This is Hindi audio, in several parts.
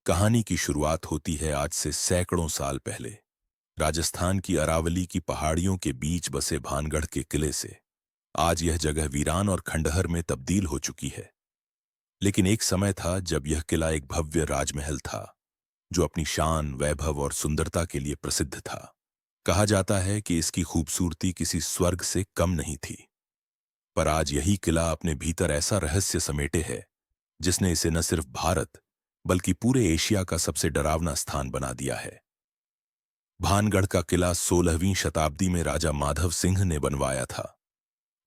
कहानी की शुरुआत होती है आज से सैकड़ों साल पहले, राजस्थान की अरावली की पहाड़ियों के बीच बसे भानगढ़ के किले से। आज यह जगह वीरान और खंडहर में तब्दील हो चुकी है। लेकिन एक समय था जब यह किला एक भव्य राजमहल था, जो अपनी शान, वैभव और सुंदरता के लिए प्रसिद्ध था। कहा जाता है कि इसकी खूबसूरती किसी स्वर्ग से कम नहीं थी। पर आज यही किला अपने भीतर ऐसा रहस्य समेटे है, जिसने इसे न सिर्फ भारत बल्कि पूरे एशिया का सबसे डरावना स्थान बना दिया है। भानगढ़ का किला 16वीं शताब्दी में राजा माधव सिंह ने बनवाया था,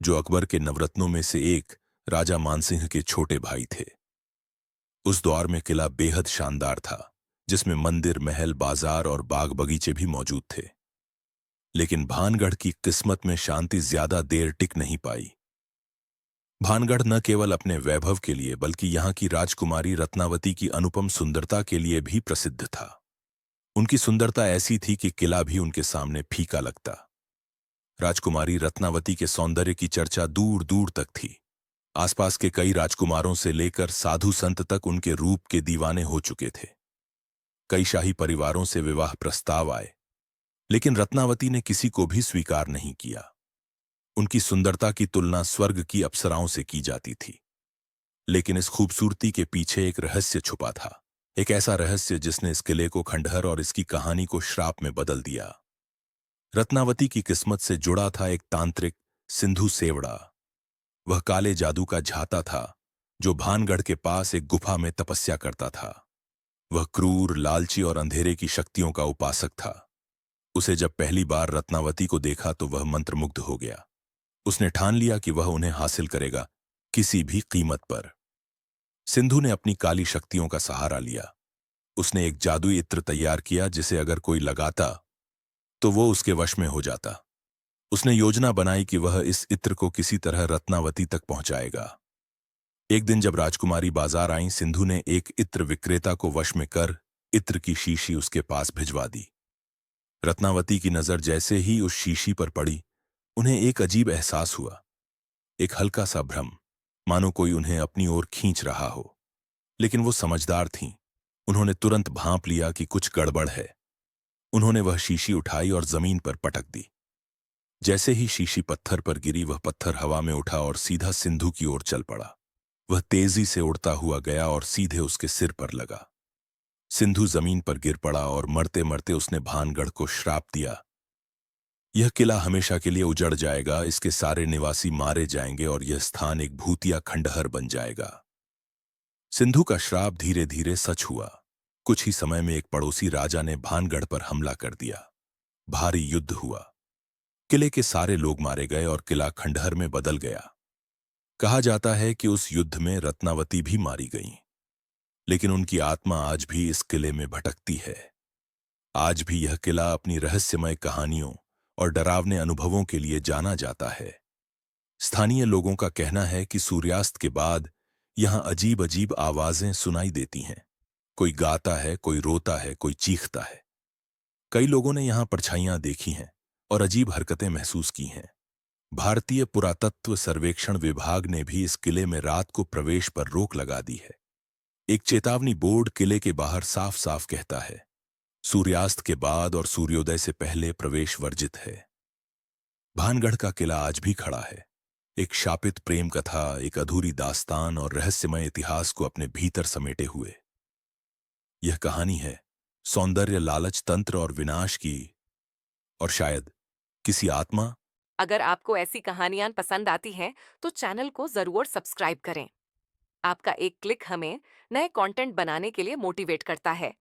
जो अकबर के नवरत्नों में से एक राजा मानसिंह के छोटे भाई थे। उस दौर में किला बेहद शानदार था, जिसमें मंदिर, महल, बाजार और बाग बगीचे भी मौजूद थे। लेकिन भानगढ़ की किस्मत में शांति ज्यादा देर टिक नहीं पाई। भानगढ़ न केवल अपने वैभव के लिए बल्कि यहाँ की राजकुमारी रत्नावती की अनुपम सुंदरता के लिए भी प्रसिद्ध था। उनकी सुंदरता ऐसी थी कि किला भी उनके सामने फीका लगता। राजकुमारी रत्नावती के सौंदर्य की चर्चा दूर दूर तक थी। आसपास के कई राजकुमारों से लेकर साधु संत तक उनके रूप के दीवाने हो चुके थे। कई शाही परिवारों से विवाह प्रस्ताव आए, लेकिन रत्नावती ने किसी को भी स्वीकार नहीं किया। उनकी सुंदरता की तुलना स्वर्ग की अप्सराओं से की जाती थी। लेकिन इस खूबसूरती के पीछे एक रहस्य छुपा था, एक ऐसा रहस्य जिसने इस किले को, खंडहर और इसकी कहानी को श्राप में बदल दिया। रत्नावती की किस्मत से जुड़ा था एक तांत्रिक, सिंधु सेवड़ा। वह काले जादू का झाता था, जो भानगढ़ के पास एक गुफा में तपस्या करता था। वह क्रूर, लालची और अंधेरे की शक्तियों का उपासक था। उसे जब पहली बार रत्नावती को देखा तो वह मंत्रमुग्ध हो गया। उसने ठान लिया कि वह उन्हें हासिल करेगा, किसी भी कीमत पर। सिंधु ने अपनी काली शक्तियों का सहारा लिया। उसने एक जादुई इत्र तैयार किया, जिसे अगर कोई लगाता तो वो उसके वश में हो जाता। उसने योजना बनाई कि वह इस इत्र को किसी तरह रत्नावती तक पहुंचाएगा। एक दिन जब राजकुमारी बाजार आई, सिंधु ने एक इत्र विक्रेता को वश में कर इत्र की शीशी उसके पास भिजवा दी। रत्नावती की नजर जैसे ही उस शीशी पर पड़ी, उन्हें एक अजीब एहसास हुआ, एक हल्का सा भ्रम, मानो कोई उन्हें अपनी ओर खींच रहा हो। लेकिन वो समझदार थीं। उन्होंने तुरंत भांप लिया कि कुछ गड़बड़ है। उन्होंने वह शीशी उठाई और जमीन पर पटक दी। जैसे ही शीशी पत्थर पर गिरी, वह पत्थर हवा में उठा और सीधा सिंधु की ओर चल पड़ा। वह तेजी से उड़ता हुआ गया और सीधे उसके सिर पर लगा। सिंधु जमीन पर गिर पड़ा और मरते मरते उसने भानगढ़ को श्राप दिया, यह किला हमेशा के लिए उजड़ जाएगा, इसके सारे निवासी मारे जाएंगे और यह स्थान एक भूतिया खंडहर बन जाएगा। सिंधु का श्राप धीरे धीरे सच हुआ। कुछ ही समय में एक पड़ोसी राजा ने भानगढ़ पर हमला कर दिया। भारी युद्ध हुआ। किले के सारे लोग मारे गए और किला खंडहर में बदल गया। कहा जाता है कि उस युद्ध में रत्नावती भी मारी गईं, लेकिन उनकी आत्मा आज भी इस किले में भटकती है। आज भी यह किला अपनी रहस्यमय कहानियों और डरावने अनुभवों के लिए जाना जाता है। स्थानीय लोगों का कहना है कि सूर्यास्त के बाद यहां अजीब अजीब आवाजें सुनाई देती हैं। कोई गाता है, कोई रोता है, कोई चीखता है। कई लोगों ने यहां परछाइयां देखी हैं और अजीब हरकतें महसूस की हैं। भारतीय पुरातत्व सर्वेक्षण विभाग ने भी इस किले में रात को प्रवेश पर रोक लगा दी है। एक चेतावनी बोर्ड किले के बाहर साफ साफ कहता है, सूर्यास्त के बाद और सूर्योदय से पहले प्रवेश वर्जित है। भानगढ़ का किला आज भी खड़ा है, एक शापित प्रेम कथा, एक अधूरी दास्तान और रहस्यमय इतिहास को अपने भीतर समेटे हुए। यह कहानी है सौंदर्य, लालच, तंत्र और विनाश की, और शायद किसी आत्मा। अगर आपको ऐसी कहानियां पसंद आती हैं, तो चैनल को जरूर सब्सक्राइब करें। आपका एक क्लिक हमें नए कंटेंट बनाने के लिए मोटिवेट करता है।